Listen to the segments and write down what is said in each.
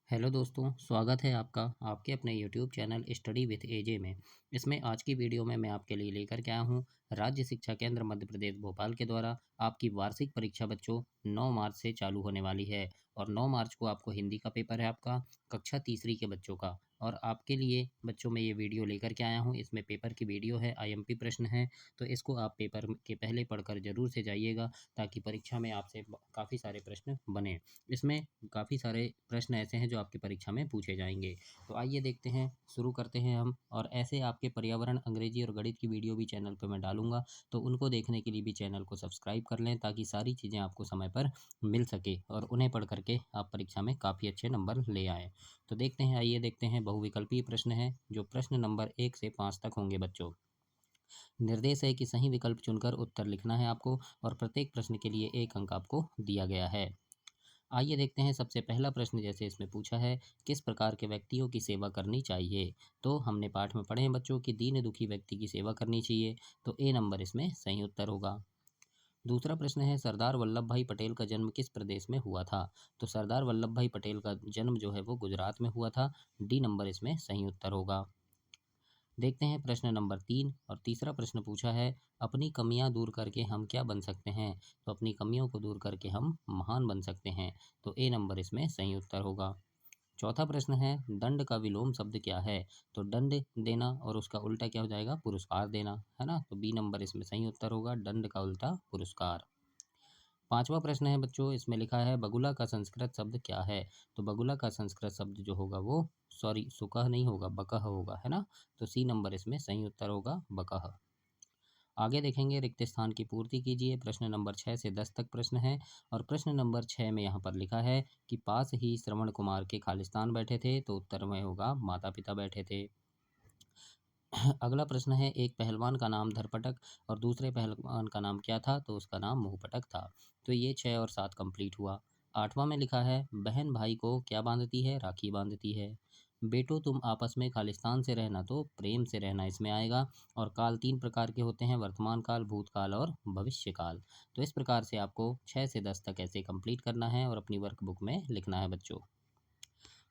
Hello दोस्तों, स्वागत है आपका आपके अपने यूट्यूब चैनल स्टडी विथ एजे में। इसमें आज की वीडियो में मैं आपके लिए लेकर के आया हूँ राज्य शिक्षा केंद्र मध्य प्रदेश भोपाल के द्वारा आपकी वार्षिक परीक्षा बच्चों 9 मार्च से चालू होने वाली है। और 9 मार्च को आपको हिंदी का पेपर है आपका कक्षा तीसरी के बच्चों का। और आपके लिए बच्चों में ये वीडियो लेकर के आया हूँ। इसमें पेपर की वीडियो है, आईएमपी प्रश्न है, तो इसको आप पेपर के पहले पढ़कर जरूर से जाइएगा ताकि परीक्षा में आपसे काफ़ी सारे प्रश्न बने। इसमें काफ़ी सारे प्रश्न ऐसे हैं जो आपकी परीक्षा में पूछे जाएंगे। तो आइए देखते हैं, शुरू करते हैं हम। और ऐसे आपके पर्यावरण, अंग्रेजी और गणित की वीडियो भी चैनल पर मैं डालूंगा, तो उनको देखने के लिए भी चैनल को सब्सक्राइब कर लें ताकि सारी चीज़ें आपको समय पर मिल सके और उन्हें पढ़ करके आप परीक्षा में काफ़ी अच्छे नंबर ले आएँ। तो देखते हैं, आइए देखते हैं। बहुविकल्पीय प्रश्न है जो प्रश्न नंबर 1 से 5 तक होंगे बच्चों। निर्देश है कि सही विकल्प चुनकर उत्तर लिखना है आपको और प्रत्येक प्रश्न के लिए 1 अंक आपको दिया गया है। आइए देखते हैं, सबसे पहला प्रश्न जैसे इसमें पूछा है, किस प्रकार के व्यक्तियों की सेवा करनी चाहिए। तो हमने पाठ में पढ़े हैं बच्चों कि दीन दुखी व्यक्ति की सेवा करनी चाहिए, तो ए नंबर इसमें सही उत्तर होगा। दूसरा प्रश्न है, सरदार वल्लभ भाई पटेल का जन्म किस प्रदेश में हुआ था। तो सरदार वल्लभ भाई पटेल का जन्म जो है वो गुजरात में हुआ था, डी नंबर इसमें सही उत्तर होगा। देखते हैं प्रश्न नंबर 3 और तीसरा प्रश्न पूछा है, अपनी कमियां दूर करके हम क्या बन सकते हैं। तो अपनी कमियों को दूर करके हम महान बन सकते हैं, तो ए नंबर इसमें सही उत्तर होगा। चौथा प्रश्न है, दंड का विलोम शब्द क्या है। तो दंड देना और उसका उल्टा क्या हो जाएगा, पुरस्कार देना, है ना। तो बी नंबर इसमें सही उत्तर होगा, दंड का उल्टा पुरस्कार। पांचवा प्रश्न है बच्चों, इसमें लिखा है बगुला का संस्कृत शब्द क्या है। तो बगुला का संस्कृत शब्द जो होगा वो, सॉरी, सुकह नहीं होगा, बकह होगा, है ना। तो सी नंबर इसमें सही उत्तर होगा, बकह। आगे देखेंगे, रिक्त स्थान की पूर्ति कीजिए। प्रश्न नंबर 6 से 10 तक प्रश्न है। और प्रश्न नंबर 6 में यहाँ पर लिखा है कि पास ही श्रवण कुमार के खालिस्तान बैठे थे, तो उत्तर में होगा माता पिता बैठे थे। अगला प्रश्न है, एक पहलवान का नाम धरपटक और दूसरे पहलवान का नाम क्या था। तो उसका नाम मुंहपटक था। तो ये 6 और 7 कंप्लीट हुआ। आठवां में लिखा है, बहन भाई को क्या बांधती है, राखी बांधती है। बेटो तुम आपस में खालिस्तान से रहना, तो प्रेम से रहना इसमें आएगा। और काल 3 प्रकार के होते हैं, वर्तमान काल, भूतकाल और भविष्य काल। तो इस प्रकार से आपको 6 से 10 तक ऐसे कंप्लीट करना है और अपनी वर्कबुक में लिखना है बच्चों।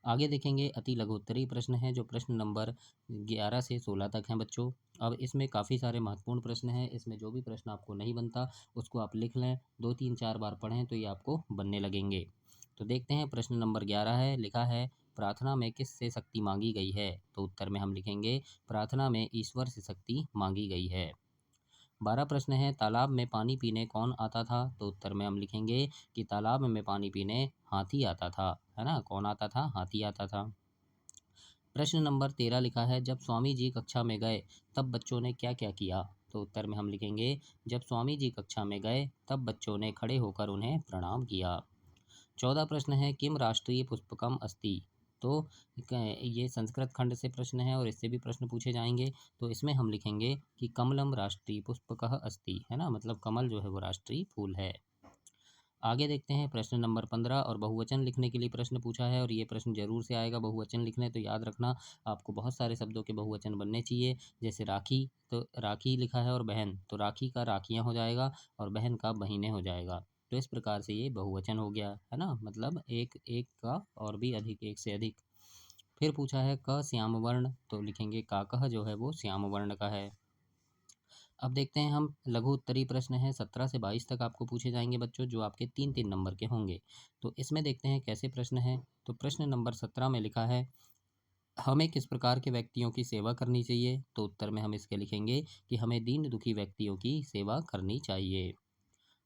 आगे देखेंगे, अति लघुत्तरीय प्रश्न है जो प्रश्न नंबर 11 से 16 तक हैं बच्चों। अब इसमें काफ़ी सारे महत्वपूर्ण प्रश्न हैं। इसमें जो भी प्रश्न आपको नहीं बनता उसको आप लिख लें, 2 3 4 बार पढ़ें तो ये आपको बनने लगेंगे। तो देखते हैं, प्रश्न नंबर 11 है, लिखा है प्रार्थना में किस से शक्ति मांगी गई है। तो उत्तर में हम लिखेंगे प्रार्थना में ईश्वर से शक्ति मांगी गई है। 12 प्रश्न है, तालाब में पानी पीने कौन आता था। तो उत्तर में हम लिखेंगे कि तालाब में पानी पीने हाथी आता था, है ना। कौन आता था, हाथी आता था। प्रश्न नंबर 13 लिखा है, जब स्वामी जी कक्षा में गए तब बच्चों ने क्या क्या किया। तो उत्तर में हम लिखेंगे, जब स्वामी जी कक्षा में गए तब बच्चों ने खड़े होकर उन्हें प्रणाम किया। 14 प्रश्न है, किम राष्ट्रीय पुष्पकम अस्ति। तो ये संस्कृत खंड से प्रश्न है और इससे भी प्रश्न पूछे जाएंगे। तो इसमें हम लिखेंगे कि कमलम राष्ट्रीय पुष्पकः अस्ति, है ना, मतलब कमल जो है वो राष्ट्रीय फूल है। आगे देखते हैं, प्रश्न नंबर 15 और बहुवचन लिखने के लिए प्रश्न पूछा है और ये प्रश्न जरूर से आएगा बहुवचन लिखने। तो याद रखना, आपको बहुत सारे शब्दों के बहुवचन बनने चाहिए। जैसे राखी, तो राखी लिखा है और बहन, तो राखी का राखियाँ हो जाएगा और बहन का बहिनें हो जाएगा। तो इस प्रकार से ये बहुवचन हो गया, है ना, मतलब एक एक का और भी अधिक, एक से अधिक। फिर पूछा है क श्याम वर्ण, तो लिखेंगे काकह जो है वो श्याम वर्ण का है। अब देखते हैं हम, लघु उत्तरीय प्रश्न है 17 से 22 तक आपको पूछे जाएंगे बच्चों, जो आपके 3 3 नंबर के होंगे। तो इसमें देखते हैं कैसे प्रश्न है। तो प्रश्न नंबर 17 में लिखा है, हमें किस प्रकार के व्यक्तियों की सेवा करनी चाहिए। तो उत्तर में हम इसके लिखेंगे कि हमें दीन दुखी व्यक्तियों की सेवा करनी चाहिए।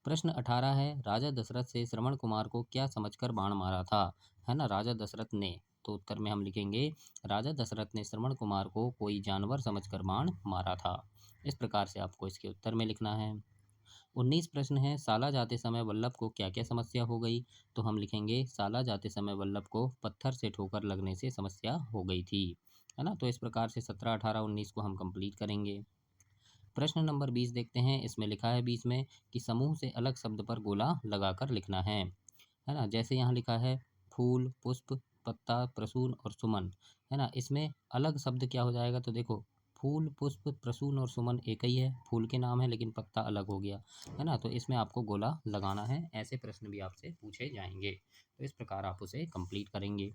प्रश्न 18 है, राजा दशरथ से श्रवण कुमार को क्या समझकर बाण मारा था, है ना, राजा दशरथ ने। तो उत्तर में हम लिखेंगे, राजा दशरथ ने श्रवण कुमार को कोई जानवर समझकर बाण मारा था। इस प्रकार से आपको इसके उत्तर में लिखना है। 19 प्रश्न है, साला जाते समय वल्लभ को क्या क्या समस्या हो गई। तो हम लिखेंगे, साला जाते समय वल्लभ को पत्थर से ठोकर लगने से समस्या हो गई थी, है ना। तो इस प्रकार से 17 18 19 को हम कंप्लीट करेंगे। प्रश्न नंबर 20 देखते हैं। इसमें लिखा है 20 में कि समूह से अलग शब्द पर गोला लगाकर लिखना है ना। जैसे यहाँ लिखा है फूल, पुष्प, पत्ता, प्रसून और सुमन, है ना। इसमें अलग शब्द क्या हो जाएगा। तो देखो, फूल, पुष्प, प्रसून और सुमन एक ही है, फूल के नाम है, लेकिन पत्ता अलग हो गया, है ना। तो इसमें आपको गोला लगाना है। ऐसे प्रश्न भी आपसे पूछे जाएंगे, तो इस प्रकार आप उसे कंप्लीट करेंगे।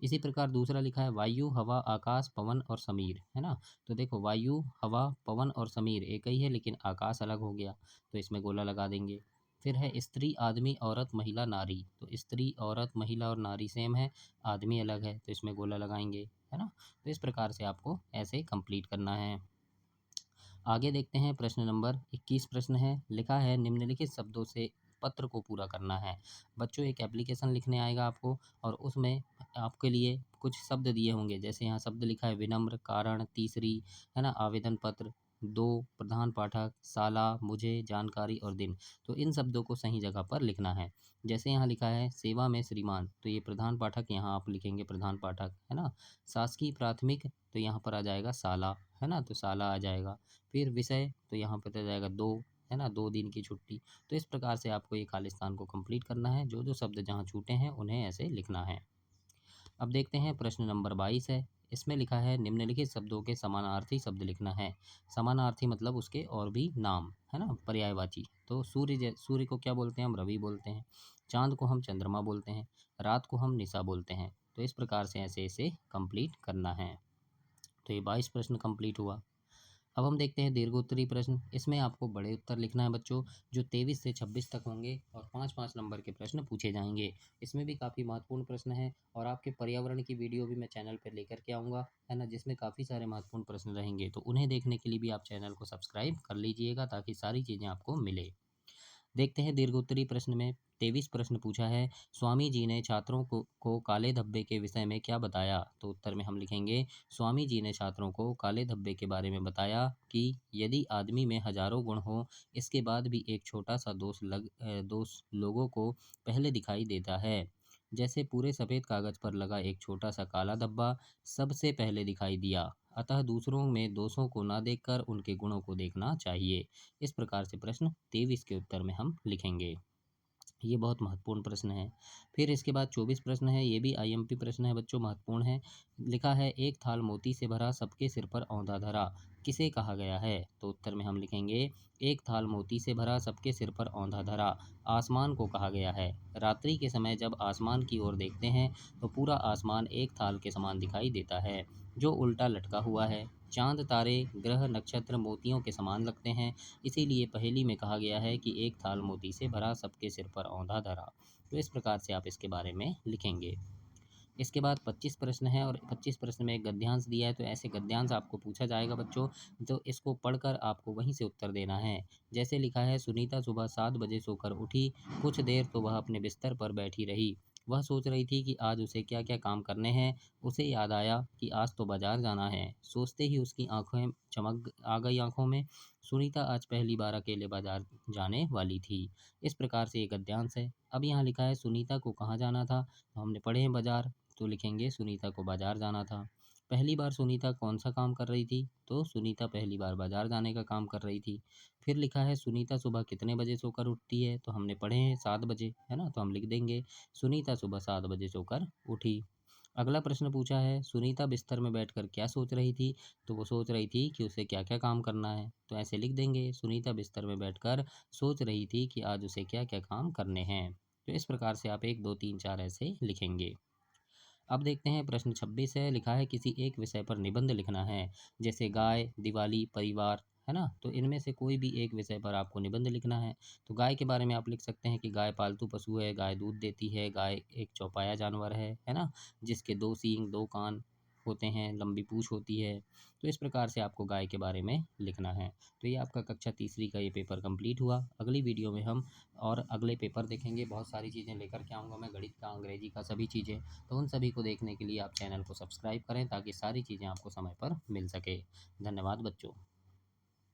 इसी प्रकार दूसरा लिखा है वायु, हवा, आकाश, पवन और समीर, है ना। तो देखो वायु, हवा, पवन और समीर एक ही है, लेकिन आकाश अलग हो गया, तो इसमें गोला लगा देंगे। फिर है स्त्री, आदमी, औरत, महिला, नारी, तो स्त्री, औरत, महिला और नारी सेम है, आदमी अलग है, तो इसमें गोला लगाएंगे, है ना। तो इस प्रकार से आपको ऐसे कंप्लीट करना है। आगे देखते हैं प्रश्न नंबर 21 प्रश्न है, लिखा है निम्नलिखित शब्दों से पत्र को पूरा करना है। बच्चों एक एप्लीकेशन लिखने आएगा आपको, और उसमें आपके लिए कुछ शब्द दिए होंगे, जैसे यहाँ शब्द लिखा है विनम्र, कारण, तीसरी, है ना, आवेदन पत्र, दो, प्रधान पाठक, साला, मुझे, जानकारी और दिन। तो इन शब्दों को सही जगह पर लिखना है। जैसे यहाँ लिखा है सेवा में श्रीमान, तो ये प्रधान पाठक, यहाँ आप लिखेंगे प्रधान पाठक, है ना। शासकीय प्राथमिक, तो यहाँ पर आ जाएगा साला, है ना, तो साला आ जाएगा। फिर विषय, तो यहाँ पे आ जाएगा दो, है ना, 2 दिन की छुट्टी। तो इस प्रकार से आपको ये खालिस्तान को कंप्लीट करना है, जो जो शब्द जहाँ छूटे हैं उन्हें ऐसे लिखना है। अब देखते हैं प्रश्न नंबर 22 है, इसमें लिखा है निम्नलिखित शब्दों के समानार्थी शब्द लिखना है। समानार्थी मतलब उसके और भी नाम, है ना, पर्यायवाची। तो सूर्य को क्या बोलते हैं, हम रवि बोलते हैं। चांद को हम चंद्रमा बोलते हैं। रात को हम निशा बोलते हैं। तो इस प्रकार से ऐसे ऐसे कंप्लीट करना है। तो ये 22 प्रश्न कंप्लीट हुआ। अब हम देखते हैं दीर्घोत्तरी प्रश्न। इसमें आपको बड़े उत्तर लिखना है बच्चों, जो 23 से 26 तक होंगे, और 5-5 नंबर के प्रश्न पूछे जाएंगे। इसमें भी काफ़ी महत्वपूर्ण प्रश्न है, और आपके पर्यावरण की वीडियो भी मैं चैनल पर लेकर के आऊँगा, है ना, जिसमें काफ़ी सारे महत्वपूर्ण प्रश्न रहेंगे। तो उन्हें देखने के लिए भी आप चैनल को सब्सक्राइब कर लीजिएगा, ताकि सारी चीज़ें आपको मिले। देखते हैं दीर्घोत्तरी प्रश्न में 23 प्रश्न पूछा है, स्वामी जी ने छात्रों को काले धब्बे के विषय में क्या बताया। तो उत्तर में हम लिखेंगे स्वामी जी ने छात्रों को काले धब्बे के बारे में बताया कि यदि आदमी में हजारों गुण हो, इसके बाद भी एक छोटा सा दोष लोगों को पहले दिखाई देता है। जैसे पूरे सफ़ेद कागज पर लगा एक छोटा सा काला धब्बा सबसे पहले दिखाई दिया, अतः दूसरों में दोषों को ना देखकर उनके गुणों को देखना चाहिए। इस प्रकार से प्रश्न 23 के उत्तर में हम लिखेंगे। ये बहुत महत्वपूर्ण प्रश्न है। फिर इसके बाद 24 प्रश्न है, ये भी आईएमपी प्रश्न है बच्चों, महत्वपूर्ण है। लिखा है एक थाल मोती से भरा सबके सिर पर औंधा धरा, किसे कहा गया है। तो उत्तर में हम लिखेंगे एक थाल मोती से भरा सबके सिर पर औंधा धरा, आसमान को कहा गया है। रात्रि के समय जब आसमान की ओर देखते हैं, तो पूरा आसमान एक थाल के समान दिखाई देता है, जो उल्टा लटका हुआ है। चांद, तारे, ग्रह, नक्षत्र मोतियों के समान लगते हैं, इसीलिए पहेली में कहा गया है कि एक थाल मोती से भरा सबके सिर पर औंधा धरा। तो इस प्रकार से आप इसके बारे में लिखेंगे। इसके बाद 25 प्रश्न है, और 25 प्रश्न में एक गद्यांश दिया है, तो ऐसे गद्यांश आपको पूछा जाएगा बच्चों, तो इसको पढ़कर आपको वहीं से उत्तर देना है। जैसे लिखा है सुनीता सुबह 7 बजे सोकर उठी, कुछ देर तो वह अपने बिस्तर पर बैठी रही। वह सोच रही थी कि आज उसे क्या क्या काम करने हैं। उसे याद आया कि आज तो बाजार जाना है। सोचते ही उसकी आंखें चमक आ गई आंखों में। सुनीता आज पहली बार अकेले बाजार जाने वाली थी। इस प्रकार से ये गद्यांश है। अब यहाँ लिखा है सुनीता को कहाँ जाना था, तो हमने पढ़े हैं बाजार, तो लिखेंगे सुनीता को बाजार जाना था। पहली बार सुनीता कौन सा काम कर रही थी, तो सुनीता पहली बार बाजार जाने का काम कर रही थी। फिर लिखा है सुनीता सुबह कितने बजे सोकर उठती है, तो हमने पढ़े हैं 7 बजे, है ना, तो हम लिख देंगे सुनीता सुबह 7 बजे सोकर उठी। अगला प्रश्न पूछा है सुनीता बिस्तर में बैठकर क्या सोच रही थी, तो वो सोच रही थी कि उसे क्या क्या काम करना है, तो ऐसे लिख देंगे सुनीता बिस्तर में बैठकर सोच रही थी कि आज उसे क्या क्या काम करने हैं। तो इस प्रकार से आप 1 2 3 4 ऐसे लिखेंगे। अब देखते हैं प्रश्न 26 है, लिखा है किसी एक विषय पर निबंध लिखना है। जैसे गाय, दिवाली, परिवार, है ना, तो इनमें से कोई भी एक विषय पर आपको निबंध लिखना है। तो गाय के बारे में आप लिख सकते हैं कि गाय पालतू पशु है, गाय दूध देती है, गाय एक चौपाया जानवर है ना, जिसके 2 सींग 2 कान होते हैं, लंबी पूँछ होती है। तो इस प्रकार से आपको गाय के बारे में लिखना है। तो ये आपका कक्षा तीसरी का ये पेपर कंप्लीट हुआ। अगली वीडियो में हम और अगले पेपर देखेंगे। बहुत सारी चीज़ें लेकर के आऊँगा मैं, गणित का, अंग्रेजी का, सभी चीज़ें। तो उन सभी को देखने के लिए आप चैनल को सब्सक्राइब करें, ताकि सारी चीज़ें आपको समय पर मिल सके। धन्यवाद बच्चों।